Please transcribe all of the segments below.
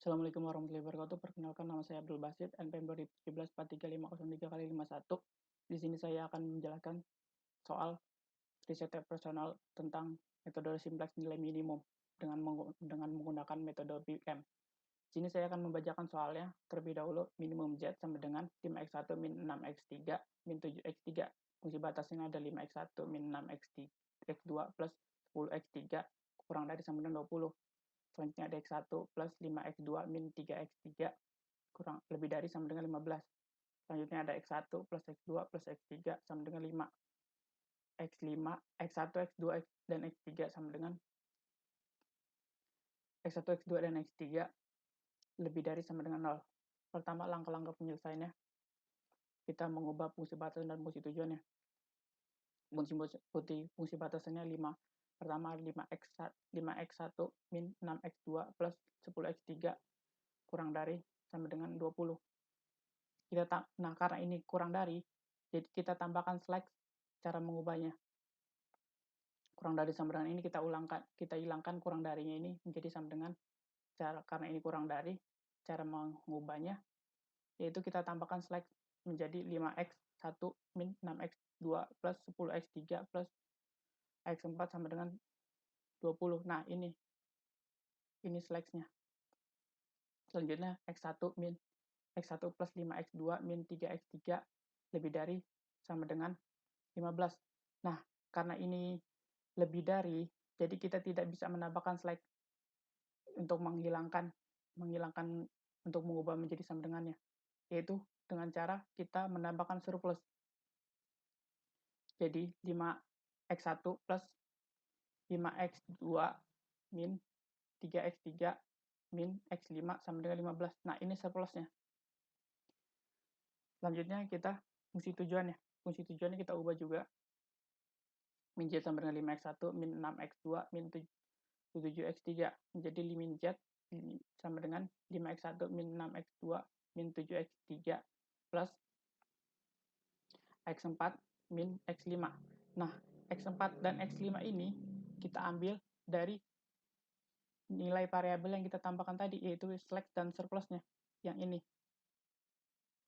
Assalamualaikum warahmatullahi wabarakatuh. Perkenalkan nama saya Abdul Basit, NPM 2017 435031. Di sini saya akan menjelaskan soal riset personal tentang metode simplex nilai minimum dengan menggunakan metode BIM. Di sini saya akan membacakan soalnya terlebih dahulu. Minimum Z sama dengan 5x1 min 6x3 min 7x3. Fungsi batasnya ada 5x1 min 6x2 plus 10x3 kurang dari sama dengan 20. Selanjutnya ada X1 plus 5x2 min 3x3 kurang lebih dari sama dengan 15. Selanjutnya ada X1 plus X2 plus X3 sama dengan 5. X5, X1, X2, dan X3 sama dengan X1, X2, dan X3 lebih dari sama dengan 0. Pertama, langkah-langkah penyelesaiannya. Kita mengubah fungsi batasan dan fungsi tujuannya. Fungsi batasannya 5. Pertama 5x1 min 6x2 plus 10x3 kurang dari sama dengan 20. Nah, karena ini kurang dari, jadi kita tambahkan slash cara mengubahnya. Kurang dari sama dengan ini kita hilangkan kurang darinya ini menjadi sama dengan karena ini kurang dari, cara mengubahnya yaitu kita tambahkan slash menjadi 5x1 min 6x2 plus 10x3 plus x4 sama dengan 20. Nah, ini slashnya. Selanjutnya x1 plus 5x2 min 3x3 lebih dari sama dengan 15. Nah, karena ini lebih dari, jadi kita tidak bisa menambahkan slash untuk menghilangkan untuk mengubah menjadi sama dengannya, yaitu dengan cara kita menambahkan surplus. Jadi 5x1 plus 5x2 min 3x3 min x5 sama dengan 15. Nah, ini surplusnya. Selanjutnya kita fungsi tujuannya. Fungsi tujuannya kita ubah juga. Min Z sama dengan 5x1 min 6x2 min 7x3 menjadi min Z sama dengan 5x1 min 6x2 min 7x3 plus x4 min x5. Nah, x4 dan x5 ini kita ambil dari nilai variabel yang kita tambahkan tadi, yaitu slash dan surplusnya. Yang ini.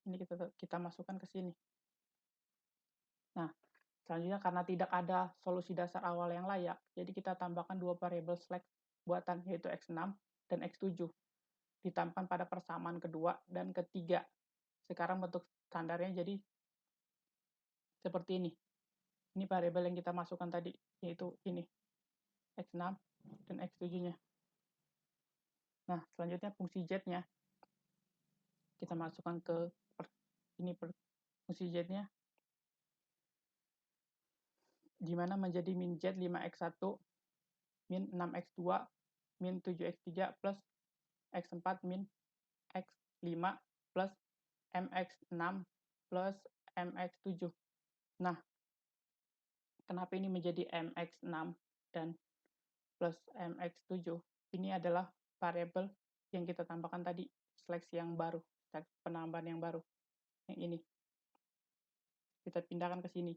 Ini kita masukkan ke sini. Nah, selanjutnya karena tidak ada solusi dasar awal yang layak, jadi kita tambahkan dua variabel slash buatan, yaitu x6 dan x7. Ditambahkan pada persamaan kedua dan ketiga. Sekarang bentuk standarnya jadi seperti ini. Ini variabel yang kita masukkan tadi, yaitu ini, x6 dan x7-nya. Nah, selanjutnya fungsi z-nya kita masukkan ke fungsi z-nya, di mana menjadi min z 5x1 min 6x2 min 7x3 plus x4 min x5 plus mx6 plus mx7. Nah, kenapa ini menjadi mx6 dan plus mx7? Ini adalah variabel yang kita tambahkan tadi, slash yang baru, penambahan yang baru, yang ini. Kita pindahkan ke sini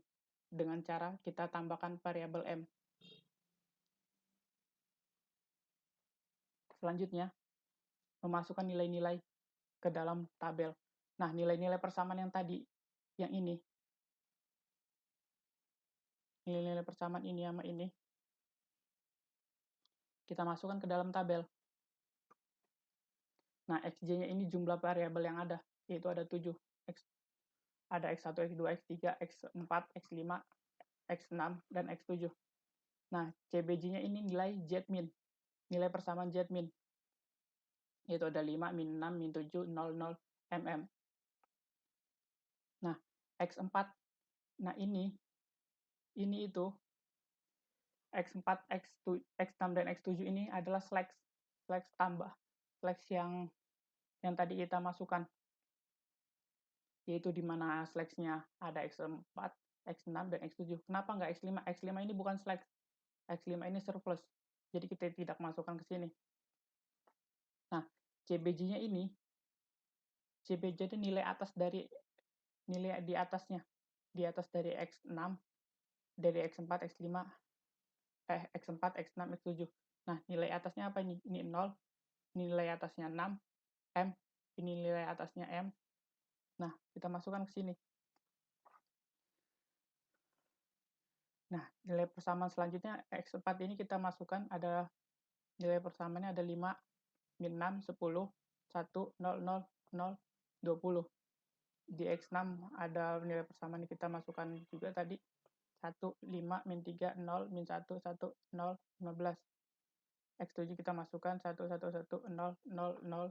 dengan cara kita tambahkan variabel m. Selanjutnya, memasukkan nilai-nilai ke dalam tabel. Nah, nilai-nilai persamaan yang tadi, yang ini, nilai-nilai persamaan ini sama ini, kita masukkan ke dalam tabel. Nah, xj-nya ini jumlah variabel yang ada, yaitu ada 7. Ada x1, x2, x3, x4, x5, x6, dan x7. Nah, cbj-nya ini nilai z-min, nilai persamaan z-min, yaitu ada 5, min 6, min 7, 0, 0, mm. Nah, x4, nah ini itu x4, x6, dan x7 ini adalah slash tambah, slash yang tadi kita masukkan, yaitu di mana slash-nya ada x4, x6, dan x7. Kenapa nggak x5? X5 ini bukan slash, x5 ini surplus, jadi kita tidak masukkan ke sini. Nah, cbj-nya ini, cbj itu nilai atas dari nilai di atasnya, di atas dari x6, dari x4, x5, x4, x6, x7. Nah, nilai atasnya apa ini? Ini 0, nilai atasnya 6, M, ini nilai atasnya M. Nah, kita masukkan ke sini. Nah, nilai persamaan selanjutnya X4 ini kita masukkan, ada nilai persamaannya ada 5, min 6, 10, 1, 0, 0, 0, 20. Di X6 ada nilai persamaan kita masukkan juga tadi. 1, 5, min 3, 0, min 1, 1, 0, 15. X7 kita masukkan 1, 1, 1, 0, 0, 0,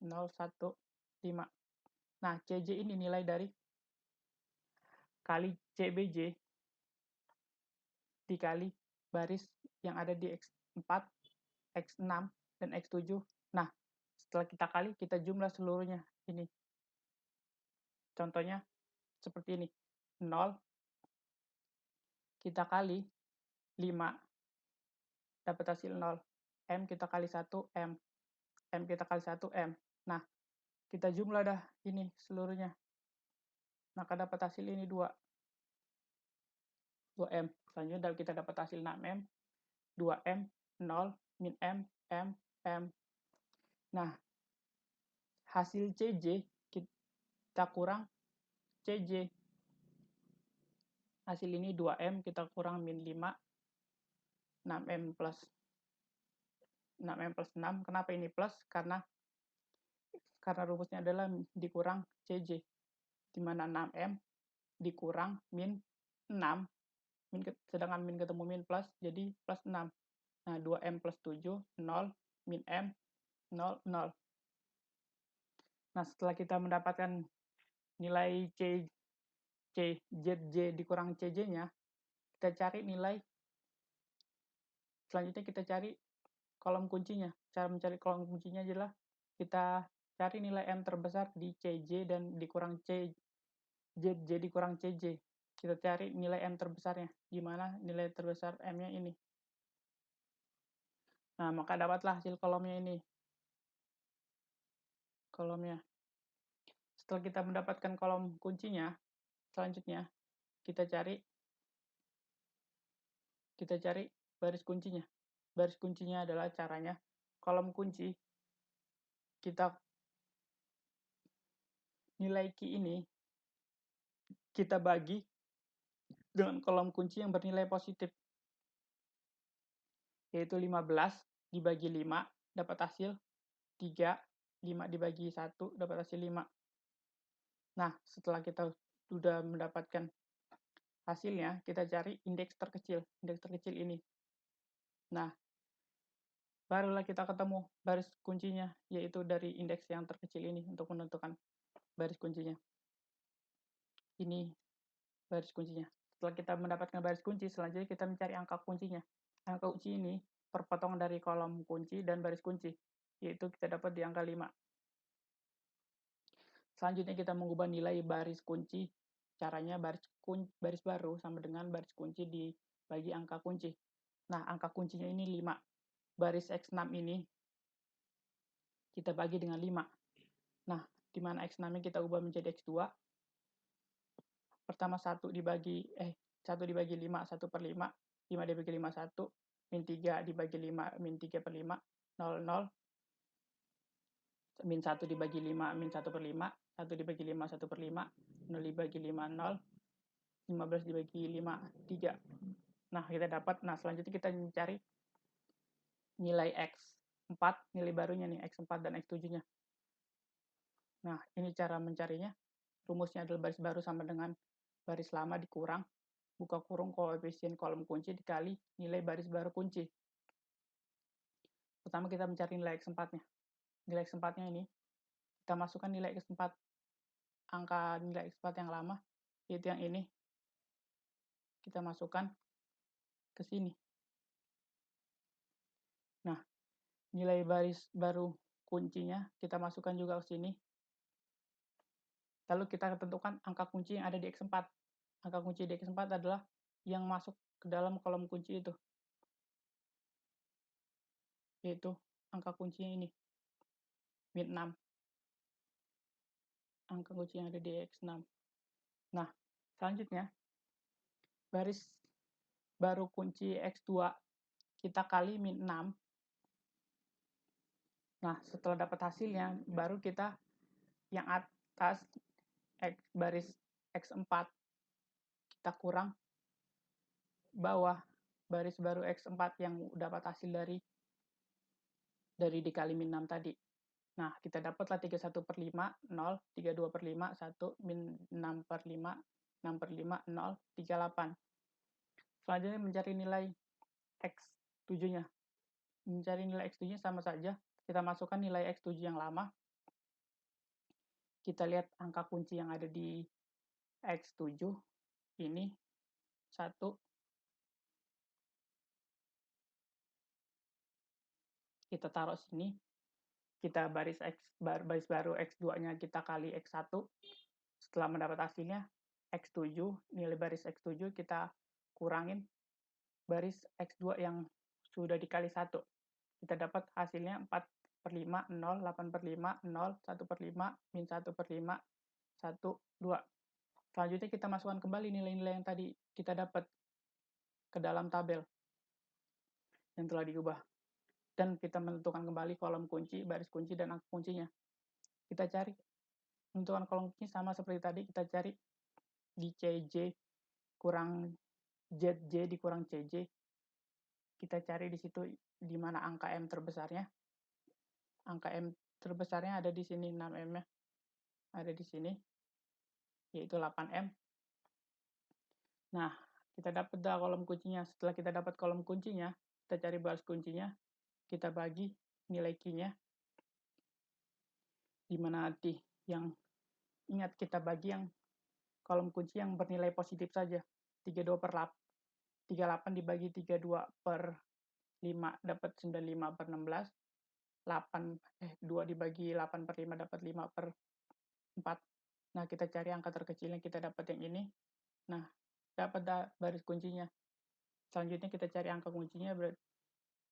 0, 1, 5. Nah, CJ ini nilai dari kali CBJ dikali baris yang ada di X4, X6, dan X7. Nah, setelah kita kali, kita jumlah seluruhnya. Ini. Contohnya seperti ini. 0, kita kali 5, dapat hasil 0. M kita kali 1, M. M kita kali 1, M. Nah, kita jumlah dah ini seluruhnya. Maka dapat hasil ini 2. 2M. Selanjutnya kita dapat hasil 6M, 2M, 0, min M, M, M. Nah, hasil CJ kita kurang CJ. Hasil ini 2M, kita kurang min 5, 6M plus 6. Kenapa ini plus? Karena rumusnya adalah dikurang CJ, di mana 6M dikurang min 6, sedangkan min ketemu min plus, jadi plus 6. Nah, 2M plus 7, 0, min M, 0, 0. Nah, setelah kita mendapatkan nilai ZJ dikurang CJ-nya, kita cari nilai, selanjutnya kita cari kolom kuncinya. Cara mencari kolom kuncinya adalah kita cari nilai M terbesar di CJ dan dikurang ZJ dikurang CJ. Kita cari nilai M terbesarnya. Gimana nilai terbesar M-nya ini? Nah, maka dapatlah hasil kolomnya ini. Kolomnya. Setelah kita mendapatkan kolom kuncinya, selanjutnya kita cari baris kuncinya. Baris kuncinya adalah caranya kolom kunci, kita nilai key ini kita bagi dengan kolom kunci yang bernilai positif, yaitu 15 dibagi 5 dapat hasil 3, 5 dibagi 1 dapat hasil 5. Nah, setelah kita sudah mendapatkan hasilnya, kita cari indeks terkecil ini. Nah, barulah kita ketemu baris kuncinya, yaitu dari indeks yang terkecil ini untuk menentukan baris kuncinya. Ini baris kuncinya. Setelah kita mendapatkan baris kunci, selanjutnya kita mencari angka kuncinya. Angka kunci ini perpotongan dari kolom kunci dan baris kunci, yaitu kita dapat di angka 5. Selanjutnya kita mengubah nilai baris kunci. Caranya baris baru sama dengan baris kunci dibagi angka kunci. Nah, angka kuncinya ini 5. Baris X6 ini kita bagi dengan 5. Nah, di mana X6-nya kita ubah menjadi X2. Pertama 1 dibagi 5, 1/5. 5 dibagi 5, 1. Min 3 dibagi 5, min 3/5. 0, 0. Min 1 dibagi 5, min 1/5. 1 dibagi 5, 1/5. 0 dibagi 5, 0. 15 dibagi 5, 3. Nah, kita dapat. Nah, selanjutnya kita mencari nilai X4, nilai barunya nih, X4 dan X7-nya. Nah, ini cara mencarinya. Rumusnya adalah baris baru sama dengan baris lama dikurang, buka kurung koefisien kolom kunci dikali nilai baris baru kunci. Pertama kita mencari nilai X4-nya. Nilai X4-nya ini, kita masukkan nilai X4, angka nilai X4 yang lama, yaitu yang ini. Kita masukkan ke sini. Nah, nilai baris baru kuncinya kita masukkan juga ke sini. Lalu kita tentukan angka kunci yang ada di X4. Angka kunci di X4 adalah yang masuk ke dalam kolom kunci itu, yaitu angka kuncinya ini, min 6. Angka kunci yang ada di X6. Nah, selanjutnya, baris baru kunci X2 kita kali min 6. Nah, setelah dapat hasilnya, baru kita yang atas baris X4 kita kurang bawah baris baru X4 yang dapat hasil dari dikali min 6 tadi. Nah, kita dapatlah 31/5, 0, 32/5, 1, min 6/5, 6/5, 0, 38. Selanjutnya mencari nilai X7-nya. Mencari nilai X7-nya sama saja. Kita masukkan nilai X7 yang lama. Kita lihat angka kunci yang ada di X7. Ini 1. Kita taruh sini. Kita baris baru X2-nya kita kali X1. Setelah mendapat hasilnya X7, nilai baris X7 kita kurangin baris X2 yang sudah dikali 1. Kita dapat hasilnya 4/5, 0, 8/5, 0, 1/5, min 1/5, 1, 2. Selanjutnya kita masukkan kembali nilai-nilai yang tadi kita dapat ke dalam tabel yang telah diubah. Dan kita menentukan kembali kolom kunci, baris kunci, dan angka kuncinya. Kita cari, menentukan kolom kunci sama seperti tadi, kita cari di CJ kurang ZJ dikurang CJ. Kita cari di situ di mana angka M terbesarnya. Angka M terbesarnya ada di sini, 6M-nya. Ada di sini, yaitu 8M. Nah, kita dapat kolom kuncinya. Setelah kita dapat kolom kuncinya, kita cari baris kuncinya, kita bagi nilai Q-nya. Di mana nanti yang ingat kita bagi yang kolom kunci yang bernilai positif saja. 38 dibagi 32/5 dapat 95/16. 2 dibagi 8/5 dapat 5/4. Nah, kita cari angka terkecil yang kita dapat yang ini. Nah, dapat baris kuncinya. Selanjutnya kita cari angka kuncinya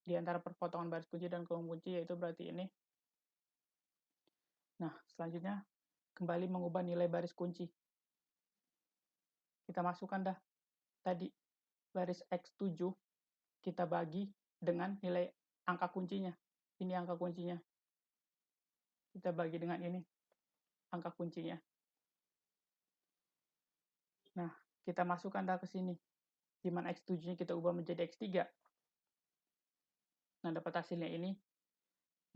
di antara perpotongan baris kunci dan kolom kunci, yaitu berarti ini. Nah, selanjutnya kembali mengubah nilai baris kunci. Kita masukkan tadi baris X7, kita bagi dengan nilai angka kuncinya. Ini angka kuncinya. Kita bagi dengan ini angka kuncinya. Nah, kita masukkan ke sini. Di mana X7-nya kita ubah menjadi X3. Nah, dapat hasilnya ini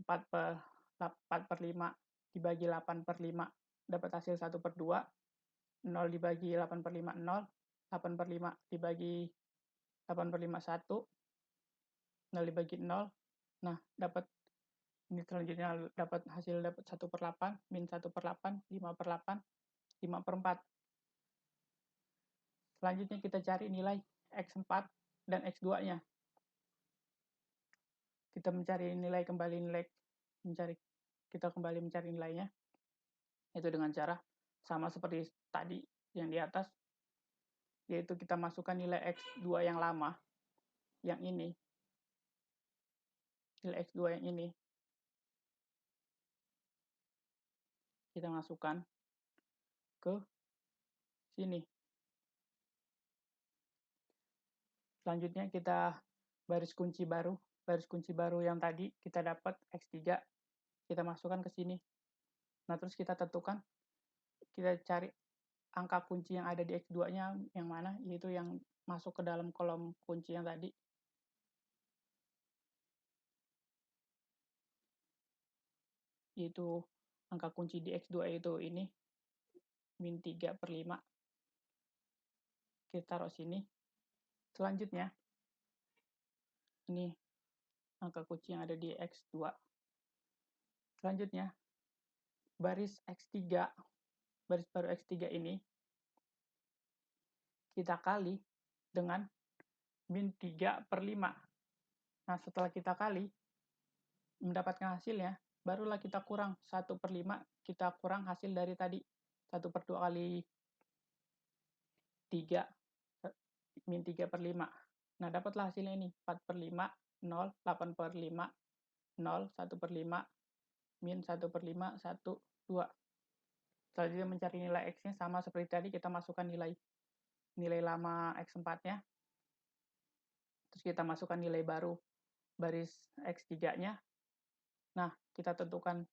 4/5 dibagi 8/5 dapat hasil 1/2. 0 dibagi 8/5 0. 8/5 dibagi 8/5 1. 0 dibagi 0. Nah, dapat ini selanjutnya dapat hasil 1/8, min 1/8, 5/8, 5/4. Selanjutnya kita cari nilai X4 dan X2-nya. Kita kembali mencari nilainya, itu dengan cara sama seperti tadi yang di atas, yaitu kita masukkan nilai X2 yang lama, yang ini, nilai X2 yang ini, kita masukkan ke sini. Selanjutnya kita baris kunci baru yang tadi kita dapat X3, kita masukkan ke sini. Nah, terus kita tentukan, kita cari angka kunci yang ada di X2-nya yang mana, yaitu yang masuk ke dalam kolom kunci yang tadi. Yaitu angka kunci di X2 itu ini, min 3/5. Kita taruh sini. Selanjutnya, ini angka kunci yang ada di X2. Selanjutnya, baris X3, baris baru X3 ini, kita kali dengan min 3/5. Nah, setelah kita kali, mendapatkan hasilnya, barulah kita kurang 1/5, kita kurang hasil dari tadi. 1/2 kali 3, min 3/5. Nah, dapatlah hasilnya ini, 4/5, 0, 8/5, 0, 1/5, min 1/5, 1, 2. Selanjutnya mencari nilai X-nya sama seperti tadi, kita masukkan nilai lama X4-nya. Terus kita masukkan nilai baru baris X3-nya. Nah, kita tentukan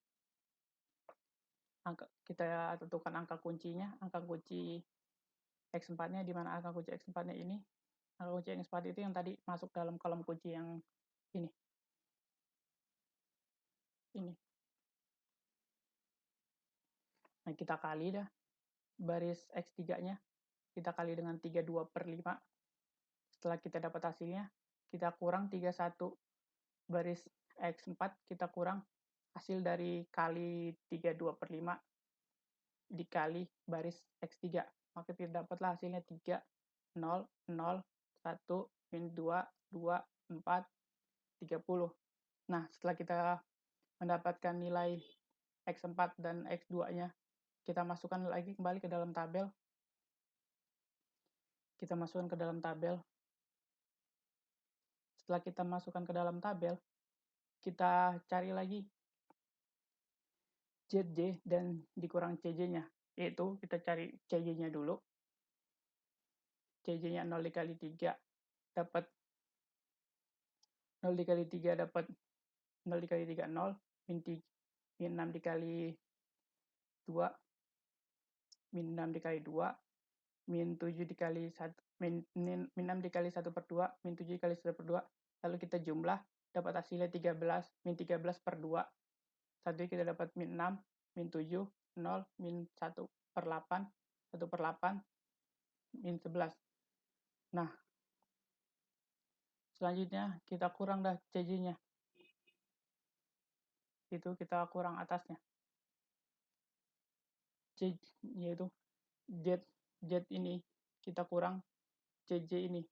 angka kuncinya, angka kunci X4-nya, di mana angka kunci X4-nya ini. Angka kunci X4 itu yang tadi masuk dalam kolom kunci yang ini. Nah, kita kali dah baris X3-nya, kita kali dengan 32/5. Setelah kita dapat hasilnya, kita kurang 31 baris X4, kita kurang hasil dari kali 32/5 dikali baris X3. Maka kita dapatlah hasilnya 3, 0, 0, 1, min 2, 2, 4, 30. Nah, setelah kita mendapatkan nilai X4 dan X2-nya, kita masukkan lagi kembali ke dalam tabel. Kita masukkan ke dalam tabel. Setelah kita masukkan ke dalam tabel, kita cari lagi ZJ dan dikurang CJ-nya. Yaitu kita cari CJ-nya dulu. CJ-nya 0 dikali 3 dapat 0 dikali 3 dapat 0 dikali 3 0, min 6 dikali 2, min 6 dikali 2, min 7 dikali 1, min 6 dikali 1/2, min 7 dikali 1/2, lalu kita jumlah, dapat hasilnya 13, min 13/2. Satu kita dapat min 6, min 7, 0, min 1/8, 1/8, min 11. Nah, selanjutnya kita kurang dah CJ-nya. Itu kita kurang atasnya. Yaitu Z ini kita kurang CJ ini,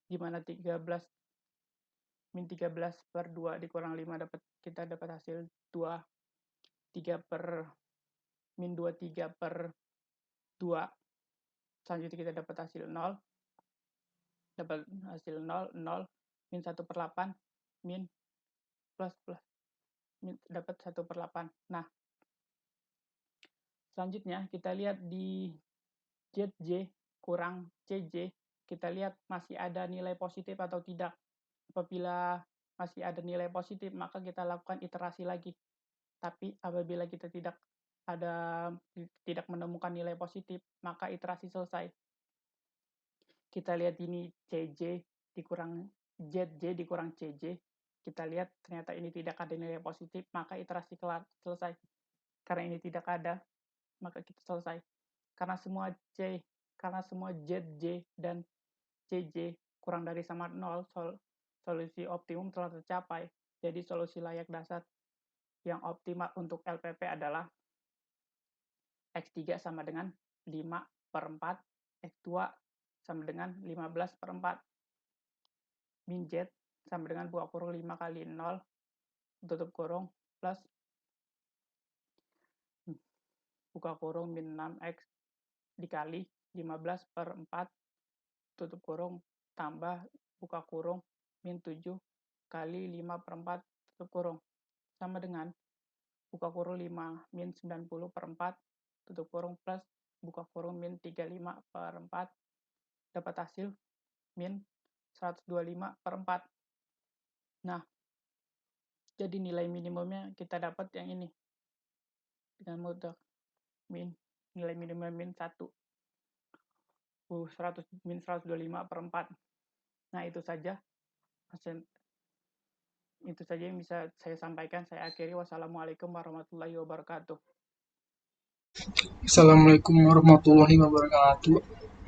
gimana 13 min 13/2 dikurang 5 kita dapat hasil min 23/2. Selanjutnya kita dapat hasil 0, 0, min 1/8, min plus min dapat 1/8. Nah, selanjutnya kita lihat di ZJ kurang CJ, kita lihat masih ada nilai positif atau tidak. Apabila masih ada nilai positif, maka kita lakukan iterasi lagi. Tapi apabila kita tidak menemukan nilai positif, maka iterasi selesai. Kita lihat ini ZJ dikurang CJ. Kita lihat ternyata ini tidak ada nilai positif, maka iterasi selesai. Karena ini tidak ada, maka kita selesai. Karena semua ZJ dan CJ kurang dari sama 0, solusi optimum telah tercapai. Jadi solusi layak dasar yang optimal untuk LPP adalah X3 sama dengan 5/4, X2 sama dengan 15/4, min Z sama dengan buka kurung 5 kali 0, tutup kurung, plus buka kurung min 6X dikali 15/4, tutup kurung, tambah buka kurung, min 7 kali 5/4, tutup kurung, sama dengan buka kurung 5 min 90/4, tutup kurung, plus buka kurung min 35/4, dapat hasil min 125/4. Nah, jadi nilai minimumnya kita dapat yang ini dengan mudah. Nilai minimum min 1. Min 125/4. Nah, itu saja yang bisa saya sampaikan. Saya akhiri. Wassalamualaikum warahmatullahi wabarakatuh. Assalamualaikum warahmatullahi wabarakatuh.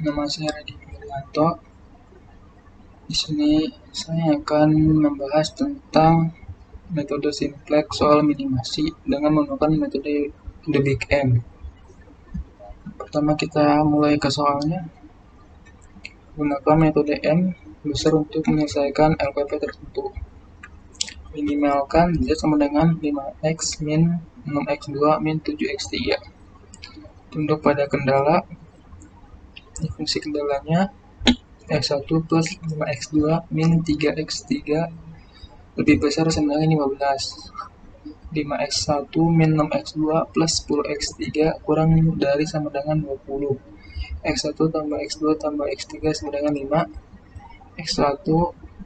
Nama saya Radhi Pilianto. Di sini saya akan membahas tentang metode simplex soal minimasi dengan menggunakan metode The Big M. Pertama kita mulai ke soalnya. Gunakan metode M besar untuk menyelesaikan LPP tertentu. Minimalkan Z sama dengan 5X min 6X2 min 7X3. Tunduk pada kendala. Fungsi kendalanya X1 plus 5X2 min 3X3 lebih besar sama dengan 15. 5X1 min 6X2 plus 10X3 kurang dari sama dengan 20. X1 tambah X2 tambah X3 sama dengan 5. X1,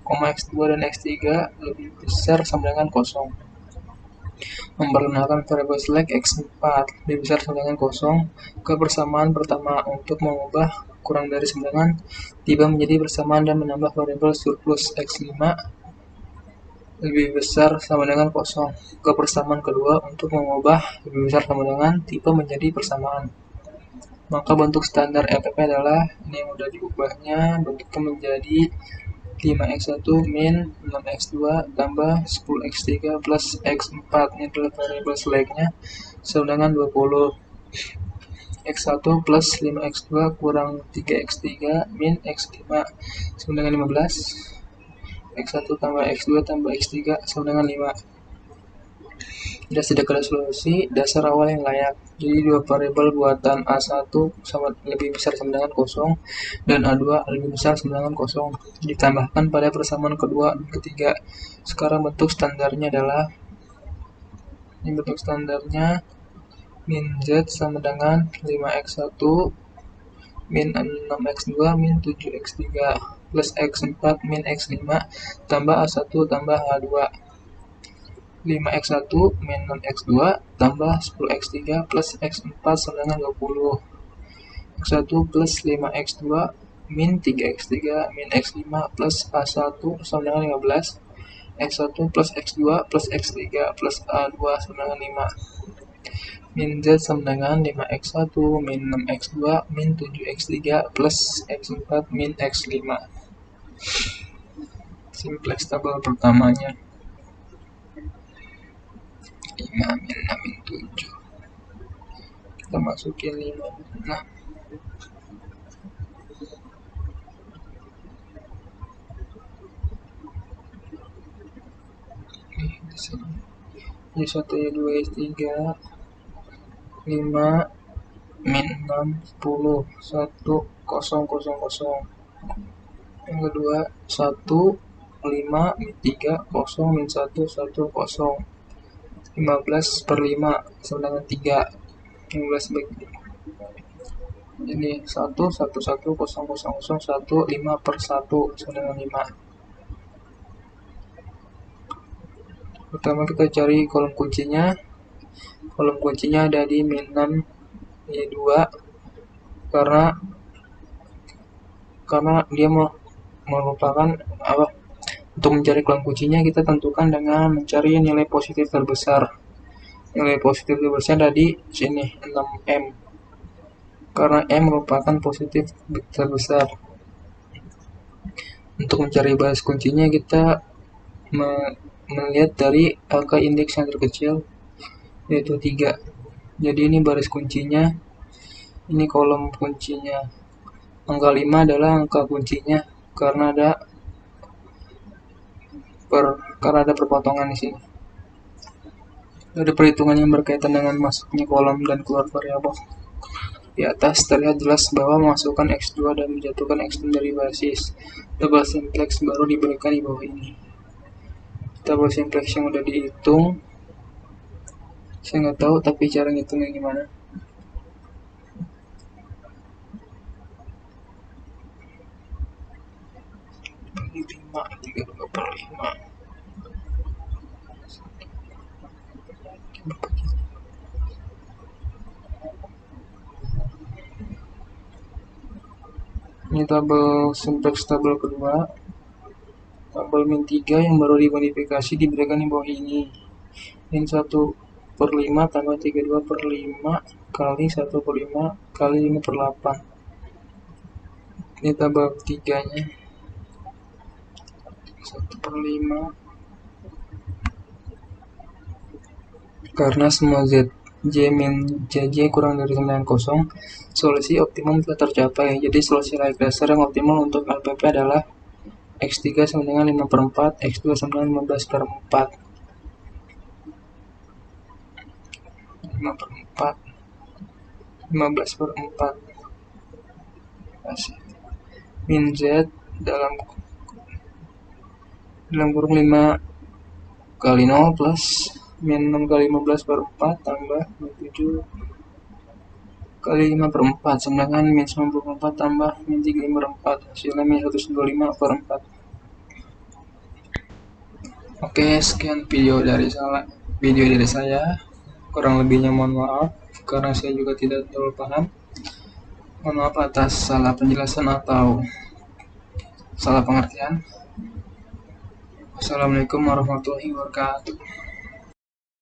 X2 dan X3 lebih besar sama dengan 0. Memperkenalkan variabel select x4 lebih besar sama dengan kosong ke persamaan pertama untuk mengubah kurang dari sama dengan tiba menjadi persamaan dan menambah variabel surplus x5 lebih besar sama dengan kosong ke persamaan kedua untuk mengubah lebih besar sama dengan tipe menjadi persamaan. Maka bentuk standar LPP adalah ini yang udah diubahnya, bentuknya menjadi 5x1 min 6x2 tambah 10x3 plus x4. Ini adalah variabel selectnya sama dengan 20. x1 plus 5x2 kurang 3x3 min x5 sama dengan 15. x1 tambah x2 tambah x3 sama dengan 5. Tidak ada solusi dasar awal yang layak. Jadi dua variabel buatan A1 sama lebih besar sama dengan kosong dan A2 lebih besar sama dengan kosong ditambahkan pada persamaan kedua dan ketiga. Sekarang bentuk standarnya adalah ini bentuk standarnya min z sama dengan 5x1 min 6x2 min 7x3 plus x4 min x5 tambah A1 tambah A2. 5x1 min 6x2 tambah 10x3 plus x4 sama dengan 20. x1 plus 5x2 min 3x3 min x5 plus a1 sama dengan 15. x1 plus x2 plus x3 plus a2 sama dengan 5. Min z sama dengan 5x1 min 6x2 min 7x3 plus x4 min x5. Simplex tabel pertamanya 5 min 6 min 7. Kita masukin 5 min 6. Y1, Y2, Y3 5 min 6 10 1 0 0 0. Yang kedua 1 5 min 3 0 min 1 1 0. 15 per 5 sama dengan 3. 15 bagi 5. Ini 1 1 1 0 0 0 1 5 per 1 sama dengan 5. Pertama kita cari kolom kuncinya. Kolom kuncinya ada di min 6 Y2 karena dia merupakan apa? Untuk mencari kolom kuncinya kita tentukan dengan mencari nilai positif terbesar. Nilai positif terbesar ada di sini 6M. Karena M merupakan positif terbesar. Untuk mencari baris kuncinya kita melihat dari angka indeks yang terkecil yaitu 3. Jadi ini baris kuncinya, ini kolom kuncinya. Angka 5 adalah angka kuncinya karena ada perpotongan di sini. Ada perhitungan yang berkaitan dengan masuknya kolom dan keluar variabel. Di atas terlihat jelas bahwa memasukkan X2 dan menjatuhkan X6 dari basis. Tabel simplex baru diberikan di bawah ini. Tabel simplex yang udah dihitung, saya nggak tahu tapi cara ngitungnya gimana. Bagi 5, 32 per 5. Ini tabel simplex tabel kedua. Tabel min 3 yang baru dimodifikasi diberikan di bawah ini. Min 1 per 5 tambah 32 per 5 kali 1 per 5 kali 5 per 8. Ini tabel 3 nya 1 per 5 karena semua z j min jj kurang dari 90, solusi optimum telah tercapai. Jadi solusi layak dasar yang optimal untuk LPP adalah x3 sama dengan 5 per 4, x2 sama dengan 15 per 4. 5 per 4 15 per 4 min z dalam kurung 5 kali 0 plus min 6 kali 15 per 4 tambah min 7 kali 5 per 4 sama dengan min 94 tambah min 35 per 4, hasilnya min 125 per 4. Oke, sekian video dari saya. video dari saya. Kurang lebihnya mohon maaf, karena saya juga tidak terlalu paham. Mohon maaf atas salah penjelasan atau salah pengertian. Wassalamualaikum warahmatullahi wabarakatuh.